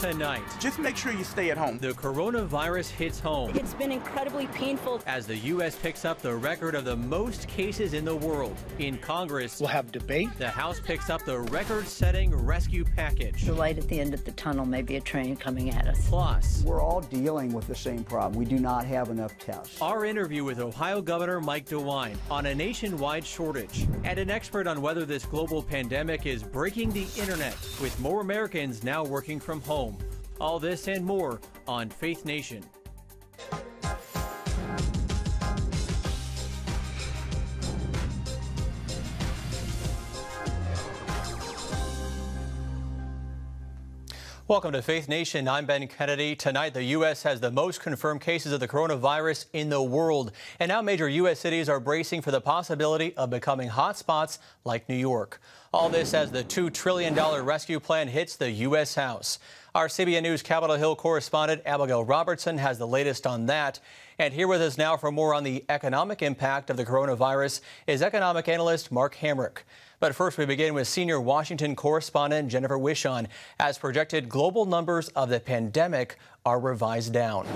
Tonight, just make sure you stay at home. The coronavirus hits home. It's been incredibly painful. As the U.S. picks up the record of the most cases in the world. In Congress, we'll have debate. The House picks up the record-setting rescue package. The light at the end of the tunnel may be a train coming at us. Plus, we're all dealing with the same problem. We do not have enough tests. Our interview with Ohio Governor Mike DeWine on a nationwide shortage. And an expert on whether this global pandemic is breaking the internet, with more Americans now working from home. All this and more on Faith Nation. Welcome to Faith Nation. I'm Ben Kennedy. Tonight, the U.S. has the most confirmed cases of the coronavirus in the world. And now major U.S. cities are bracing for the possibility of becoming hotspots like New York. All this as the $2 trillion rescue plan hits the U.S. House. Our CBN News Capitol Hill correspondent Abigail Robertson has the latest on that. And here with us now for more on the economic impact of the coronavirus is economic analyst Mark Hamrick. But first, we begin with senior Washington correspondent Jennifer Wishon. As projected, global numbers of the pandemic are revised down.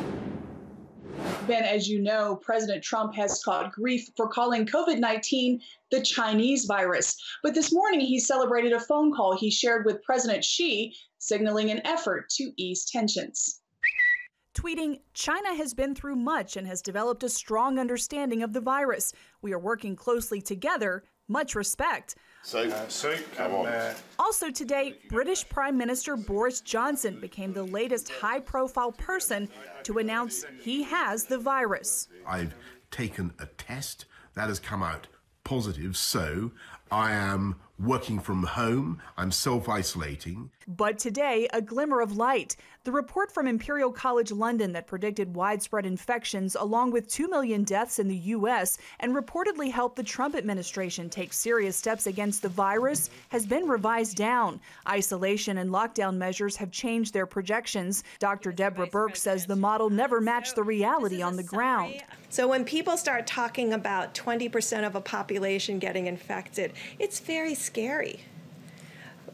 Ben, as you know, President Trump has caught grief for calling COVID-19 the Chinese virus. But this morning, he celebrated a phone call he shared with President Xi, signaling an effort to ease tensions. Tweeting, "China has been through much and has developed a strong understanding of the virus. We are working closely together. Much respect." Also today, British Prime Minister Boris Johnson became the latest high-profile person to announce he has the virus. I've taken a test that has come out positive, so I am working from home. I'm self-isolating. But today, a glimmer of light. The report from Imperial College London that predicted widespread infections along with 2 million deaths in the U.S. and reportedly helped the Trump administration take serious steps against the virus has been revised down. Isolation and lockdown measures have changed their projections. Dr. Deborah Burke says the model never matched the reality on the ground. So when people start talking about 20% of a population getting infected, it's very scary.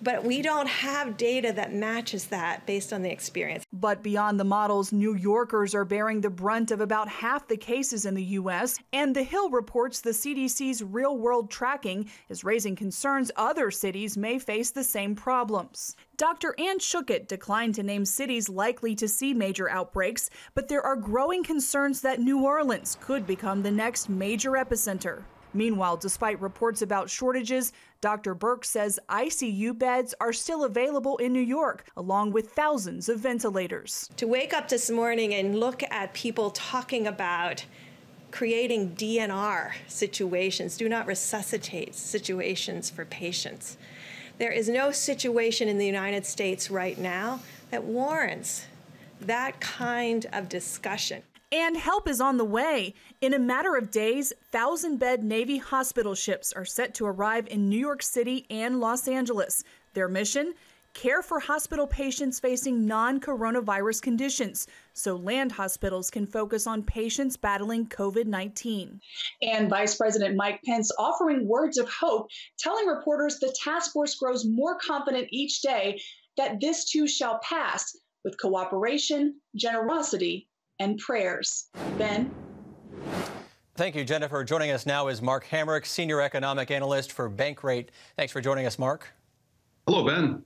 But we don't have data that matches that based on the experience. But beyond the models, New Yorkers are bearing the brunt of about half the cases in the U.S., and The Hill reports the CDC's real-world tracking is raising concerns other cities may face the same problems. Dr. Ann Schuchat declined to name cities likely to see major outbreaks, but there are growing concerns that New Orleans could become the next major epicenter. Meanwhile, despite reports about shortages, Dr. Burke says ICU beds are still available in New York, along with thousands of ventilators. To wake up this morning and look at people talking about creating DNR situations, do not resuscitate situations for patients. There is no situation in the United States right now that warrants that kind of discussion. And help is on the way. In a matter of days, 1,000-bed Navy hospital ships are set to arrive in New York City and Los Angeles. Their mission? Care for hospital patients facing non-coronavirus conditions, so land hospitals can focus on patients battling COVID-19. And Vice President Mike Pence offering words of hope, telling reporters the task force grows more confident each day that this too shall pass with cooperation, generosity, and prayers. Ben? Thank you, Jennifer. Joining us now is Mark Hamrick, senior economic analyst for Bankrate. Thanks for joining us, Mark. Hello, Ben.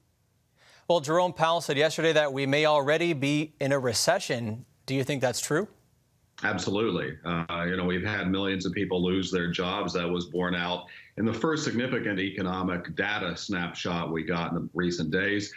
Well, Jerome Powell said yesterday that we may already be in a recession. Do you think that's true? Absolutely. We've had millions of people lose their jobs. That was borne out in the first significant economic data snapshot we got in the recent days.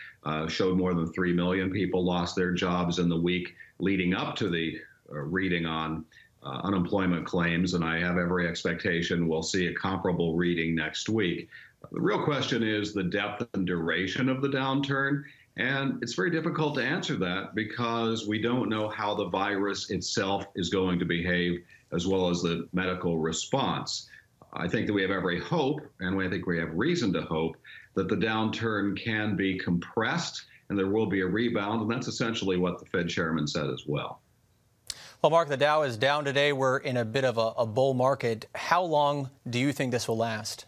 Showed more than 3 million people lost their jobs in the week leading up to the reading on unemployment claims, and I have every expectation we'll see a comparable reading next week. The real question is the depth and duration of the downturn, and it's very difficult to answer that because we don't know how the virus itself is going to behave as well as the medical response. I think that we have every hope, and I think we have reason to hope, that the downturn can be compressed and there will be a rebound, and that's essentially what the Fed chairman said as well. Well, Mark, the Dow is down today. We're in a bit of a bull market. How long do you think this will last?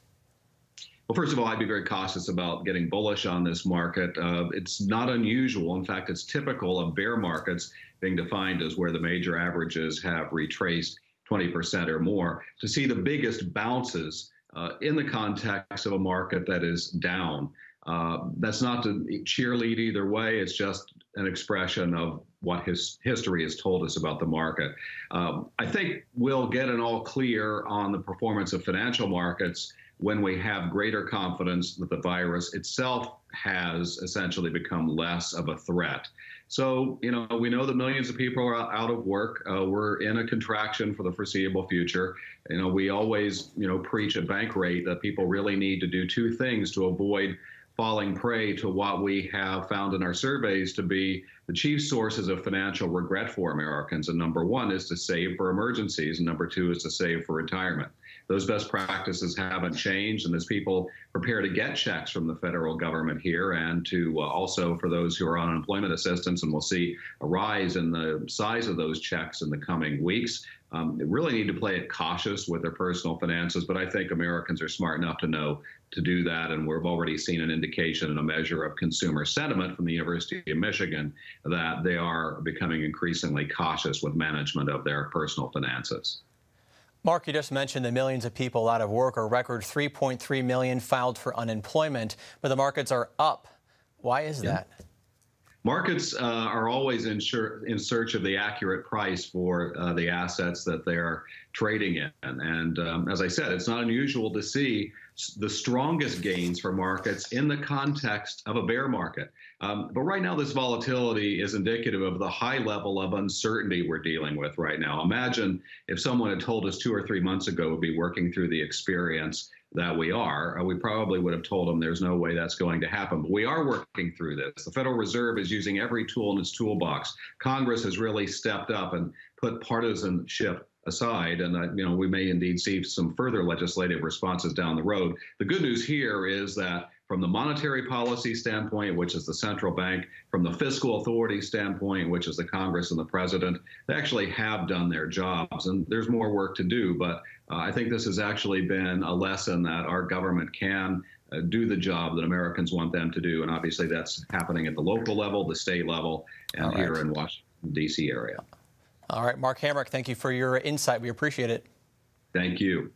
Well, first of all, I'd be very cautious about getting bullish on this market. It's not unusual. In fact, it's typical of bear markets, being defined as where the major averages have retraced 20% or more, to see the biggest bounces in the context of a market that is down. That's not to cheerlead either way. It's just an expression of what history has told us about the market. I think we'll get an all clear on the performance of financial markets when we have greater confidence that the virus itself has essentially become less of a threat. So, we know that millions of people are out of work. We're in a contraction for the foreseeable future. We always, preach at Bankrate that people really need to do two things to avoid falling prey to what we have found in our surveys to be the chief sources of financial regret for Americans. And number one is to save for emergencies, and number two is to save for retirement. Those best practices haven't changed, and as people prepare to get checks from the federal government here, and to also for those who are on unemployment assistance, and we'll see a rise in the size of those checks in the coming weeks, they really need to play it cautious with their personal finances. But I think Americans are smart enough to know to do that, and we've already seen an indication and a measure of consumer sentiment from the University of Michigan that they are becoming increasingly cautious with management of their personal finances. Mark, you just mentioned the millions of people out of work. A record 3.3 million filed for unemployment, but the markets are up. Why is that? Markets are always in search of the accurate price for the assets that they're trading in. And as I said, it's not unusual to see the strongest gains for markets in the context of a bear market. But right now, this volatility is indicative of the high level of uncertainty we're dealing with right now. Imagine if someone had told us 2 or 3 months ago we'd be working through the experience that we are, we probably would have told them there's no way that's going to happen. But we are working through this. The Federal Reserve is using every tool in its toolbox. Congress has really stepped up and put partisanship aside, and we may indeed see some further legislative responses down the road. The good news here is that from the monetary policy standpoint, which is the central bank, from the fiscal authority standpoint, which is the Congress and the president, they actually have done their jobs, and there's more work to do. But I think this has actually been a lesson that our government can do the job that Americans want them to do. And obviously that's happening at the local level, the state level, and here in Washington, D.C. area. All right, Mark Hamrick, thank you for your insight. We appreciate it. Thank you.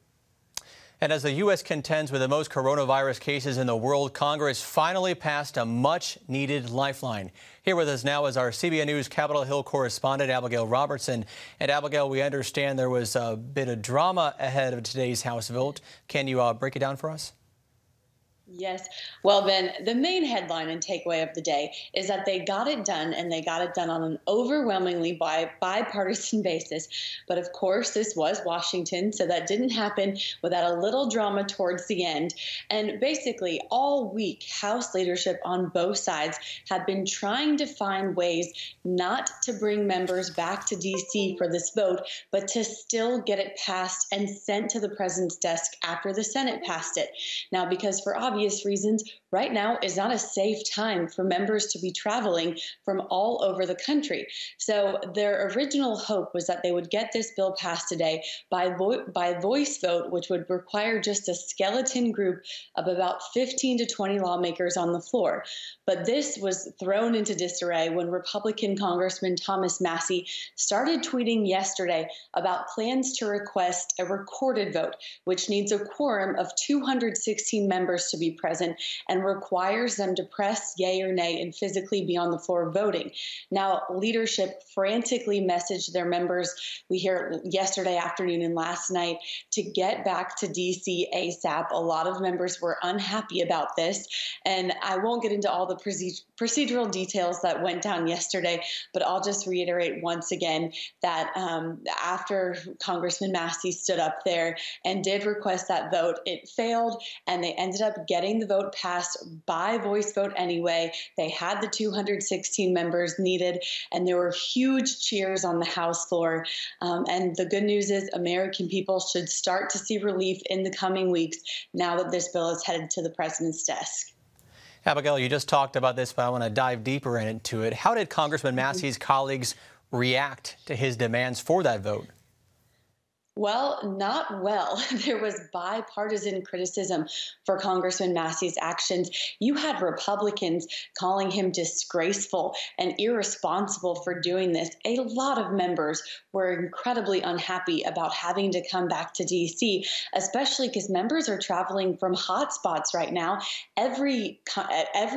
And as the U.S. contends with the most coronavirus cases in the world, Congress finally passed a much-needed lifeline. Here with us now is our CBN News Capitol Hill correspondent, Abigail Robertson. And Abigail, we understand there was a bit of drama ahead of today's House vote. Can you break it down for us? Yes. Well, Ben, the main headline and takeaway of the day is that they got it done, and they got it done on an overwhelmingly bipartisan basis. But of course, this was Washington, so that didn't happen without a little drama towards the end. And basically, all week, House leadership on both sides have been trying to find ways not to bring members back to D.C. for this vote, but to still get it passed and sent to the president's desk after the Senate passed it. Now, because for obvious reasons, right now is not a safe time for members to be traveling from all over the country. So their original hope was that they would get this bill passed today by voice vote, which would require just a skeleton group of about 15 to 20 lawmakers on the floor. But this was thrown into disarray when Republican Congressman Thomas Massie started tweeting yesterday about plans to request a recorded vote, which needs a quorum of 216 members to be present and requires them to press yay or nay and physically be on the floor voting. Now, leadership frantically messaged their members, we hear yesterday afternoon and last night, to get back to D.C. ASAP. A lot of members were unhappy about this, and I won't get into all the procedural details that went down yesterday, but I'll just reiterate once again that after Congressman Massie stood up there and did request that vote, it failed, and they ended up getting the vote passed by voice vote anyway. They had the 216 members needed, and there were huge cheers on the House floor. And the good news is American people should start to see relief in the coming weeks now that this bill is headed to the president's desk. Abigail, you just talked about this, but I want to dive deeper into it. How did Congressman Massie's colleagues react to his demands for that vote? Well, not well. There was bipartisan criticism for Congressman Massey's actions. You had Republicans calling him disgraceful and irresponsible for doing this. A lot of members were incredibly unhappy about having to come back to D.C., especially because members are traveling from hotspots right now. Every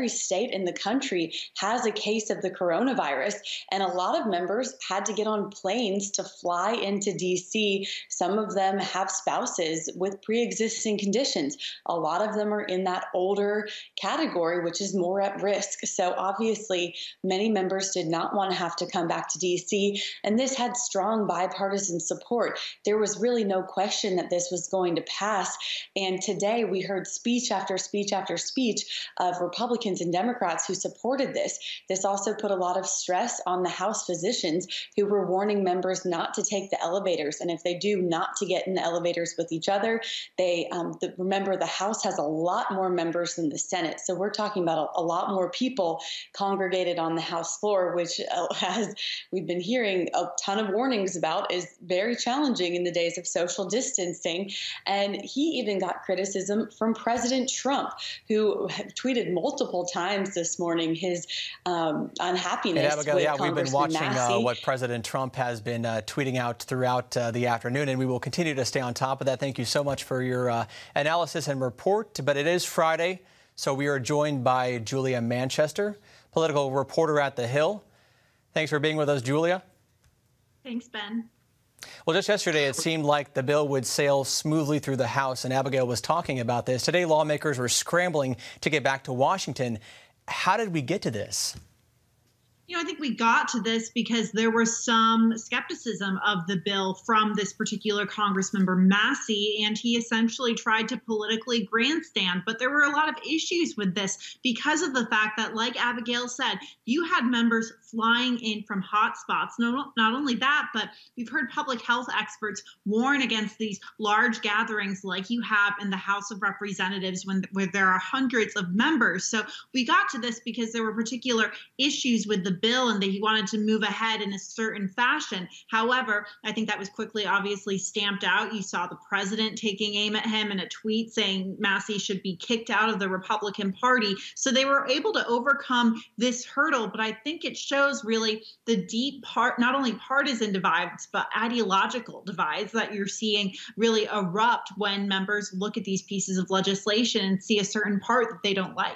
state in the country has a case of the coronavirus, and a lot of members had to get on planes to fly into D.C. Some of them have spouses with pre-existing conditions. A lot of them are in that older category, which is more at risk. So obviously, many members did not want to have to come back to D.C., and this had strong bipartisan support. There was really no question that this was going to pass. And today we heard speech after speech after speech of Republicans and Democrats who supported this. This also put a lot of stress on the House physicians who were warning members not to take the elevators. And if they do, not to get in the elevators with each other. Remember, the House has a lot more members than the Senate. So we're talking about a lot more people congregated on the House floor, which, as we've been hearing a ton of warnings about, is very challenging in the days of social distancing. And he even got criticism from President Trump, who tweeted multiple times this morning his unhappiness with we've been watching Massey. what President Trump has been tweeting out throughout the afternoon, and we will continue to stay on top of that. Thank you so much for your analysis and report. But it is Friday, so we are joined by Julia Manchester, political reporter at The Hill. Thanks for being with us, Julia. Thanks, Ben. Well, just yesterday, it seemed like the bill would sail smoothly through the House, and Abigail was talking about this. Today, lawmakers were scrambling to get back to Washington. How did we get to this? You know, I think we got to this because there was some skepticism of the bill from this particular Congressmember Massey, and he essentially tried to politically grandstand. But there were a lot of issues with this because of the fact that, like Abigail said, you had members flying in from hotspots. Not only that, but we've heard public health experts warn against these large gatherings like you have in the House of Representatives where there are hundreds of members. So we got to this because there were particular issues with the bill and that he wanted to move ahead in a certain fashion. However, I think that was quickly obviously stamped out. You saw the president taking aim at him in a tweet saying Massey should be kicked out of the Republican Party. So they were able to overcome this hurdle, but I think it shows really the deep not only partisan divides, but ideological divides that you're seeing really erupt when members look at these pieces of legislation and see a certain part that they don't like.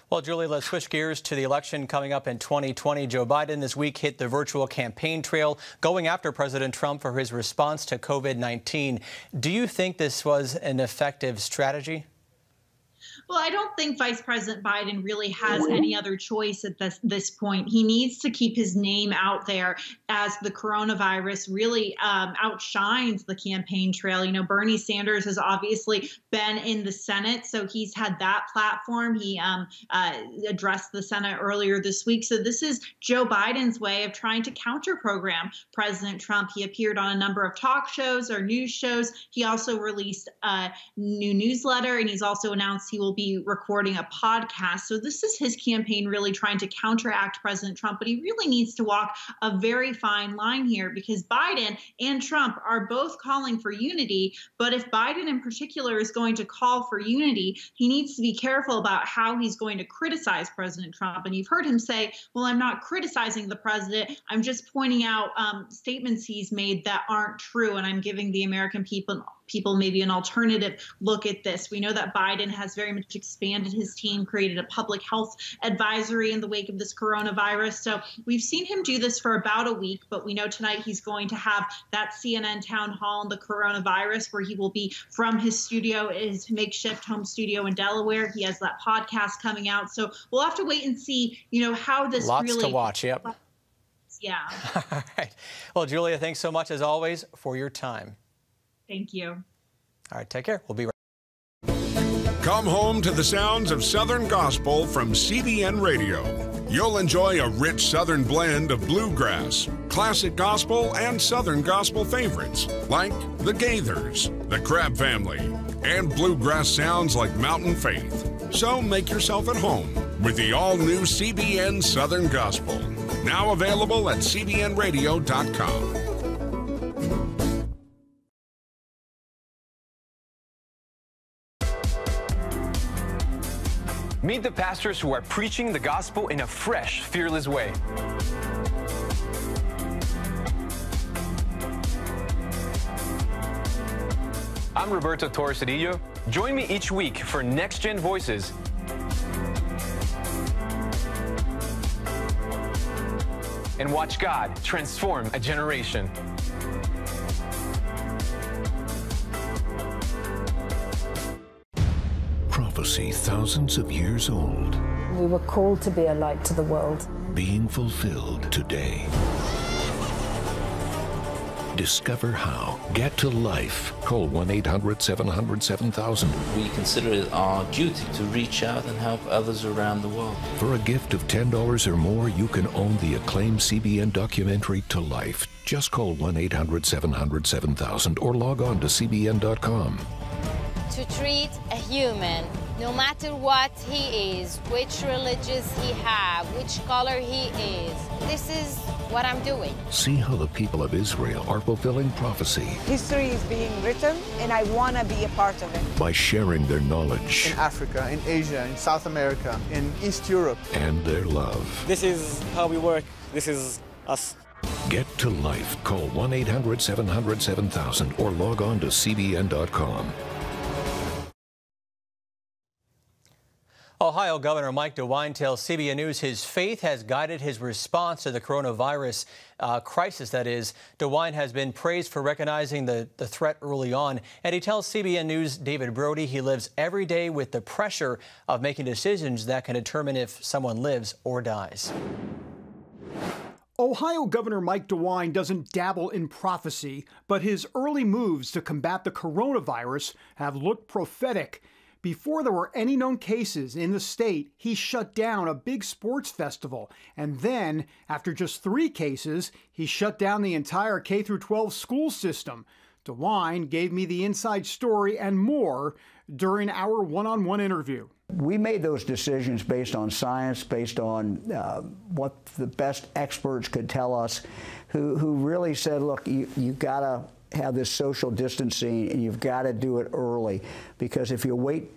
Well, Julie, let's switch gears to the election coming up in 2020. Joe Biden this week hit the virtual campaign trail, going after President Trump for his response to COVID-19. Do you think this was an effective strategy? Well, I don't think Vice President Biden really has any other choice at this point. He needs to keep his name out there as the coronavirus really outshines the campaign trail. You know, Bernie Sanders has obviously been in the Senate, so he's had that platform. He addressed the Senate earlier this week. So this is Joe Biden's way of trying to counter-program President Trump. He appeared on a number of talk shows or news shows. He also released a new newsletter, and he's also announced he will be recording a podcast. So this is his campaign really trying to counteract President Trump, but he really needs to walk a very fine line here because Biden and Trump are both calling for unity. But if Biden in particular is going to call for unity, he needs to be careful about how he's going to criticize President Trump. And you've heard him say, well, I'm not criticizing the president. I'm just pointing out statements he's made that aren't true. And I'm giving the American people maybe an alternative look at this. We know that Biden has very much expanded his team, created a public health advisory in the wake of this coronavirus. So we've seen him do this for about a week, but we know tonight he's going to have that CNN town hall on the coronavirus where he will be from his studio, his makeshift home studio in Delaware. He has that podcast coming out. So we'll have to wait and see, you know, how this Lots to watch, yep. Yeah. All right. Well, Julia, thanks so much as always for your time. Thank you. All right, take care. We'll be right back. Come home to the sounds of Southern Gospel from CBN Radio. You'll enjoy a rich Southern blend of bluegrass, classic gospel, and Southern gospel favorites like the Gaithers, the Crabb Family, and bluegrass sounds like Mountain Faith. So make yourself at home with the all-new CBN Southern Gospel, now available at cbnradio.com. Meet the pastors who are preaching the gospel in a fresh, fearless way. I'm Roberto Torres-Cedillo. Join me each week for Next Gen Voices. And watch God transform a generation. Prophecy thousands of years old. We were called to be a light to the world. Being fulfilled today. Discover how. Get to life. Call 1-800-700-7000. We consider it our duty to reach out and help others around the world. For a gift of $10 or more, you can own the acclaimed CBN documentary To Life. Just call 1-800-700-7000 or log on to cbn.com. To treat a human, no matter what he is, which religious he have, which color he is, this is what I'm doing. See how the people of Israel are fulfilling prophecy. History is being written, and I want to be a part of it. By sharing their knowledge. In Africa, in Asia, in South America, in East Europe. And their love. This is how we work. This is us. Get to life. Call 1-800-700-7000 or log on to cbn.com. Ohio Governor Mike DeWine tells CBN News his faith has guided his response to the coronavirus crisis, that is. DeWine has been praised for recognizing the threat early on, and he tells CBN News' David Brody he lives every day with the pressure of making decisions that can determine if someone lives or dies. Ohio Governor Mike DeWine doesn't dabble in prophecy, but his early moves to combat the coronavirus have looked prophetic. Before there were any known cases in the state, he shut down a big sports festival. And then, after just 3 cases, he shut down the entire K-12 school system. DeWine gave me the inside story and more during our one-on-one interview. We made those decisions based on science, based on what the best experts could tell us, who really said, look, you've got to have this social distancing, and you've got to do it early, because if you wait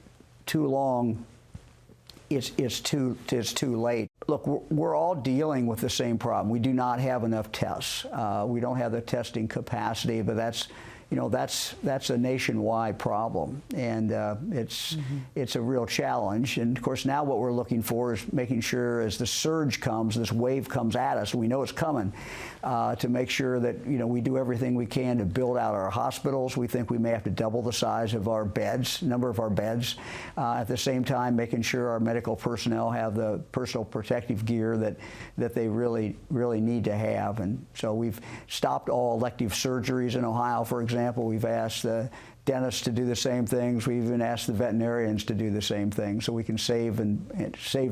too long, it's too late. Look, we're all dealing with the same problem. We do not have enough tests. We don't have the testing capacity, but that's a nationwide problem, and it's a real challenge. And of course, now what we're looking for is making sure, as the surge comes, this wave comes at us, we know it's coming, to make sure that we do everything we can to build out our hospitals. We think we may have to double the size of our beds, number of our beds. At the same time, making sure our medical personnel have the personal protective gear that they really need to have. And so we've stopped all elective surgeries in Ohio, for example. We've asked the dentists to do the same things. We've even asked the veterinarians to do the same thing, so we can save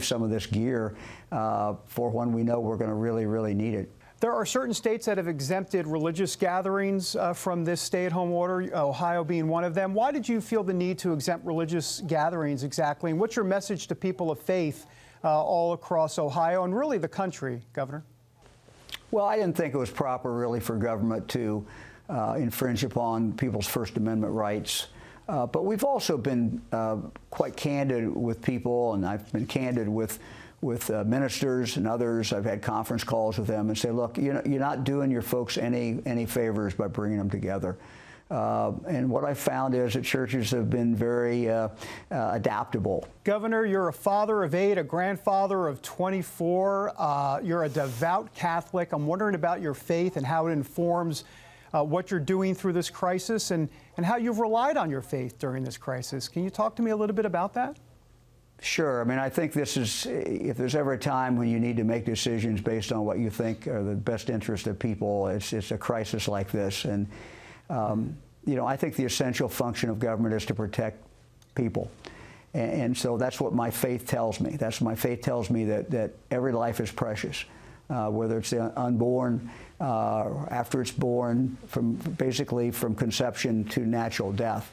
some of this gear for when we know we're going to really need it. There are certain states that have exempted religious gatherings from this stay-at-home order, Ohio being one of them. Why did you feel the need to exempt religious gatherings exactly? And what's your message to people of faith all across Ohio and really the country, Governor? Well, I didn't think it was proper really for government to infringe upon people's First Amendment rights. But we've also been quite candid with people, and I've been candid with ministers and others. I've had conference calls with them and say, look, you're not doing your folks any favors by bringing them together. And what I found is that churches have been very adaptable. Governor, you're a father of 8, a grandfather of 24. You're a devout Catholic. I'm wondering about your faith and how it informs what you're doing through this crisis and how you've relied on your faith during this crisis. Can you talk to me a little bit about that? Sure. I mean, I think this is, if there's ever a time when you need to make decisions based on what you think are the best interest of people, it's a crisis like this. And, I think the essential function of government is to protect people. And so that's what my faith tells me. My faith tells me that every life is precious, whether it's the unborn, after it's born, basically from conception to natural death.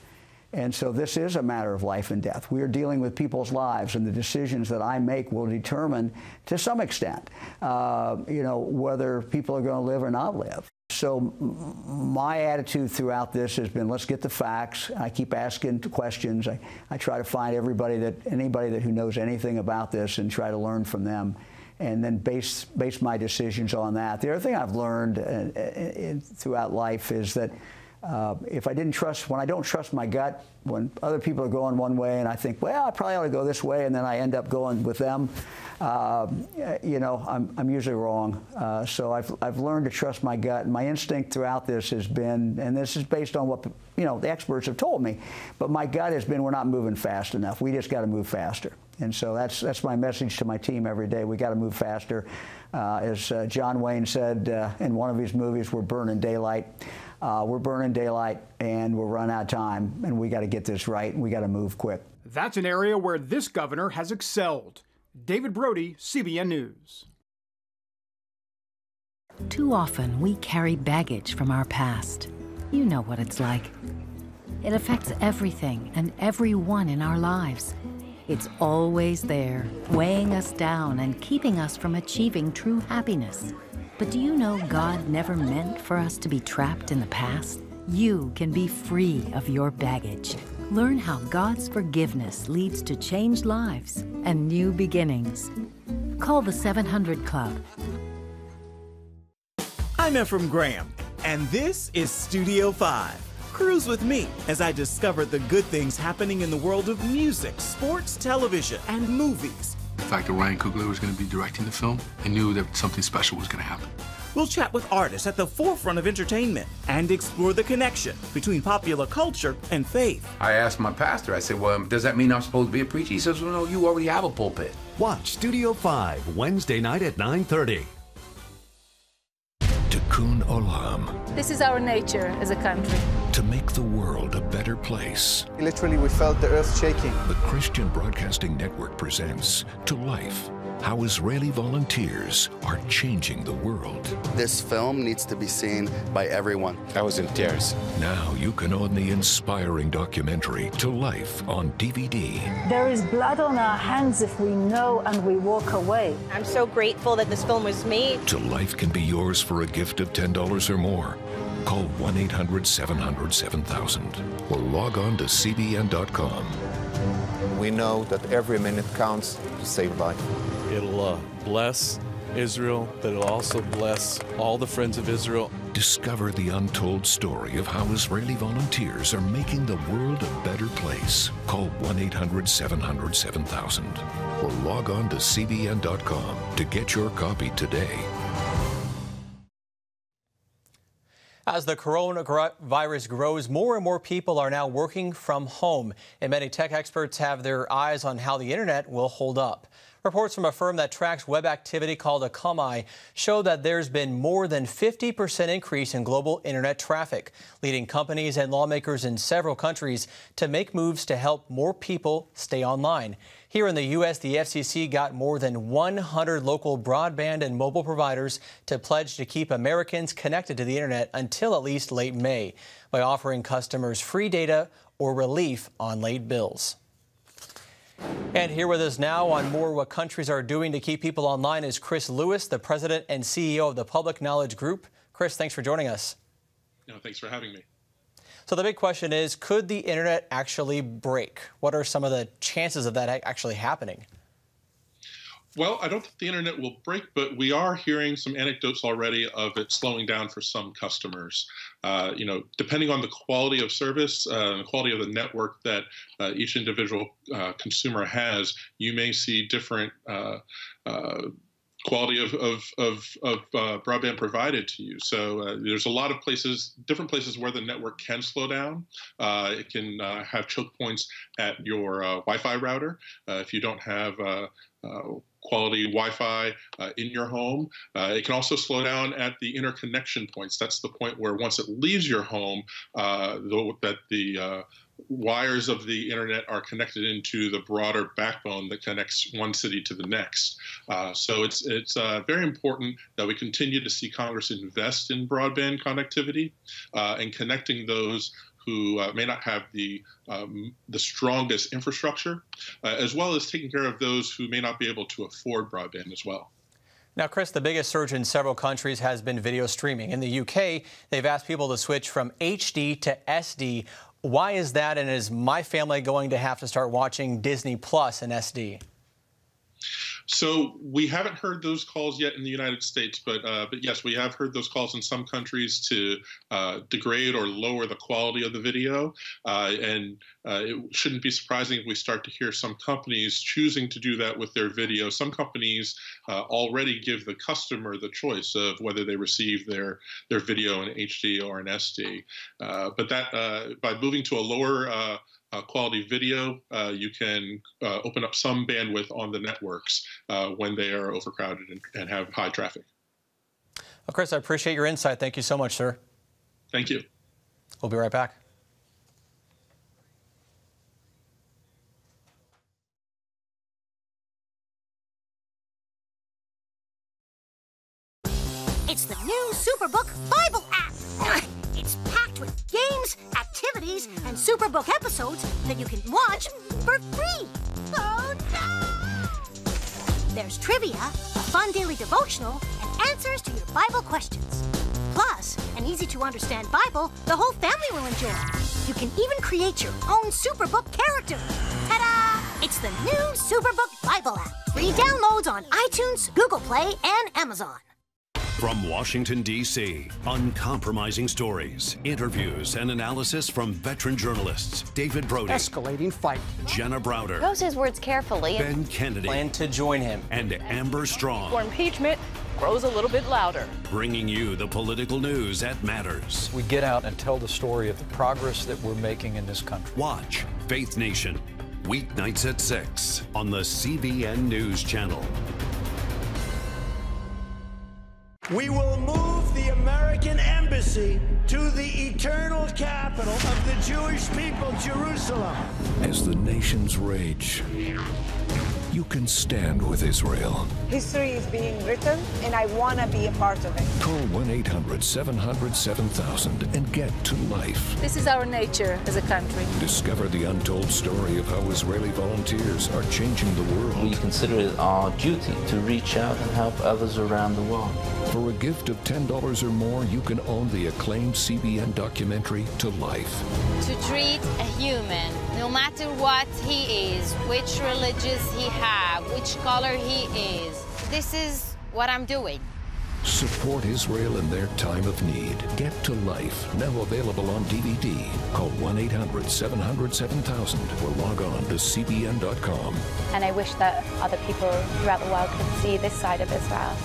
And so this is a matter of life and death. We are dealing with people's lives, and the decisions that I make will determine, to some extent, whether people are going to live or not live. So my attitude throughout this has been, let's get the facts. I keep asking questions. I try to find anybody who knows anything about this and try to learn from them, and then base my decisions on that. The other thing I've learned throughout life is that when I don't trust my gut, when other people are going one way and I think, well, I probably ought to go this way, and then I end up going with them, you know, I'm usually wrong. So I've learned to trust my gut, and my instinct throughout this has been, and this is based on what, you know, the experts have told me, but my gut has been, we're not moving fast enough. We just got to move faster. And so that's my message to my team every day. We got to move faster. As John Wayne said in one of his movies, we're burning daylight. We're burning daylight, and we're running out of time, and we got to get this right, and we got to move quick. That's an area where this governor has excelled. David Brody, CBN News. Too often, we carry baggage from our past. You know what it's like. It affects everything and everyone in our lives. It's always there, weighing us down and keeping us from achieving true happiness. But do you know God never meant for us to be trapped in the past? You can be free of your baggage. Learn how God's forgiveness leads to changed lives and new beginnings. Call the 700 Club. I'm Ephraim Graham, and this is Studio 5. Cruise with me as I discover the good things happening in the world of music, sports, television, and movies. The fact that Ryan Coogler was going to be directing the film, I knew that something special was going to happen. We'll chat with artists at the forefront of entertainment and explore the connection between popular culture and faith. I asked my pastor, I said, well, does that mean I'm supposed to be a preacher? He says, well, no, you already have a pulpit. Watch Studio 5, Wednesday night at 9:30. Tikkun Olam. This is our nature as a country. To make the world a better place. Literally, we felt the earth shaking. The Christian Broadcasting Network presents To Life, how Israeli volunteers are changing the world. This film needs to be seen by everyone. I was in tears. Now you can own the inspiring documentary To Life on DVD. There is blood on our hands if we know and we walk away. I'm so grateful that this film was made. To Life can be yours for a gift of $10 or more. Call 1-800-700-7000 or log on to cbn.com. We know that every minute counts to save life. It'll bless Israel, but it'll also bless all the friends of Israel. Discover the untold story of how Israeli volunteers are making the world a better place. Call 1-800-700-7000 or log on to cbn.com to get your copy today. As the coronavirus grows, more and more people are now working from home, and many tech experts have their eyes on how the internet will hold up. Reports from a firm that tracks web activity called Akamai show that there's been more than 50% increase in global internet traffic, leading companies and lawmakers in several countries to make moves to help more people stay online. Here in the U.S., the FCC got more than 100 local broadband and mobile providers to pledge to keep Americans connected to the internet until at least late May by offering customers free data or relief on late bills. And here with us now on more what countries are doing to keep people online is Chris Lewis, the president and CEO of the Public Knowledge Group. Chris, thanks for joining us. No, thanks for having me. So the big question is, could the internet actually break? What are some of the chances of that actually happening? Well, I don't think the internet will break, but we are hearing some anecdotes already of it slowing down for some customers. Depending on the quality of service and the quality of the network that each individual consumer has, you may see different quality of broadband provided to you. So there's a lot of places, different places where the network can slow down. It can have choke points at your Wi-Fi router. If you don't have quality Wi-Fi in your home. It can also slow down at the interconnection points. That's the point where once it leaves your home, the wires of the internet are connected into the broader backbone that connects one city to the next. So it's very important that we continue to see Congress invest in broadband connectivity and connecting those who may not have the strongest infrastructure, as well as taking care of those who may not be able to afford broadband as well. Now, Chris, the biggest surge in several countries has been video streaming. In the UK, they've asked people to switch from HD to SD. Why is that, and is my family going to have to start watching Disney Plus in SD? So we haven't heard those calls yet in the United States, but yes, we have heard those calls in some countries to degrade or lower the quality of the video. It shouldn't be surprising if we start to hear some companies choosing to do that with their video. Some companies already give the customer the choice of whether they receive their video in HD or in SD. But that by moving to a lower quality video, you can open up some bandwidth on the networks when they are overcrowded and have high traffic. Well, Chris, I appreciate your insight. Thank you so much, sir. Thank you. We'll be right back. It's the new Superbook Bible app. It's packed with games, activities, and Superbook episodes that you can watch for free. Oh, no! There's trivia, a fun daily devotional, and answers to your Bible questions. Plus, an easy-to-understand Bible the whole family will enjoy. You can even create your own Superbook character. Ta-da! It's the new Superbook Bible app. Free downloads on iTunes, Google Play, and Amazon. From Washington, D.C., uncompromising stories, interviews, and analysis from veteran journalists David Brody. Escalating fight. Jenna Browder. Chose his words carefully. Ben Kennedy. Plan to join him. And Amber Strong. For impeachment grows a little bit louder. Bringing you the political news that matters. We get out and tell the story of the progress that we're making in this country. Watch Faith Nation, weeknights at 6 on the CBN News Channel. We will move the American embassy to the eternal capital of the Jewish people, Jerusalem. As the nations rage, you can stand with Israel. History is being written, and I want to be a part of it. Call 1-800-700-7000 and get to life. This is our nature as a country. Discover the untold story of how Israeli volunteers are changing the world. We consider it our duty to reach out and help others around the world. For a gift of $10 or more, you can own the acclaimed CBN documentary To Life. To treat a human, no matter what he is, which religious he have, which color he is, this is what I'm doing. Support Israel in their time of need. Get to Life, now available on DVD. Call 1-800-700-7000 or log on to cbn.com. And I wish that other people throughout the world could see this side of Israel.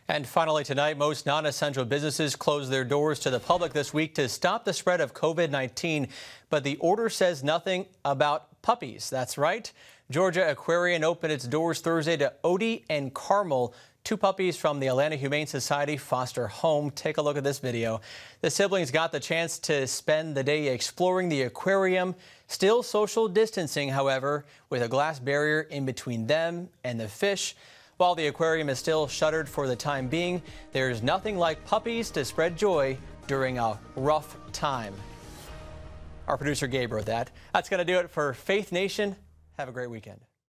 And finally tonight, most non-essential businesses closed their doors to the public this week to stop the spread of COVID-19. But the order says nothing about puppies. That's right. Georgia Aquarium opened its doors Thursday to Odie and Carmel, two puppies from the Atlanta Humane Society foster home. Take a look at this video. The siblings got the chance to spend the day exploring the aquarium. Still social distancing, however, with a glass barrier in between them and the fish. While the aquarium is still shuttered for the time being, there's nothing like puppies to spread joy during a rough time. Our producer Gabe wrote that. That's going to do it for Faith Nation. Have a great weekend.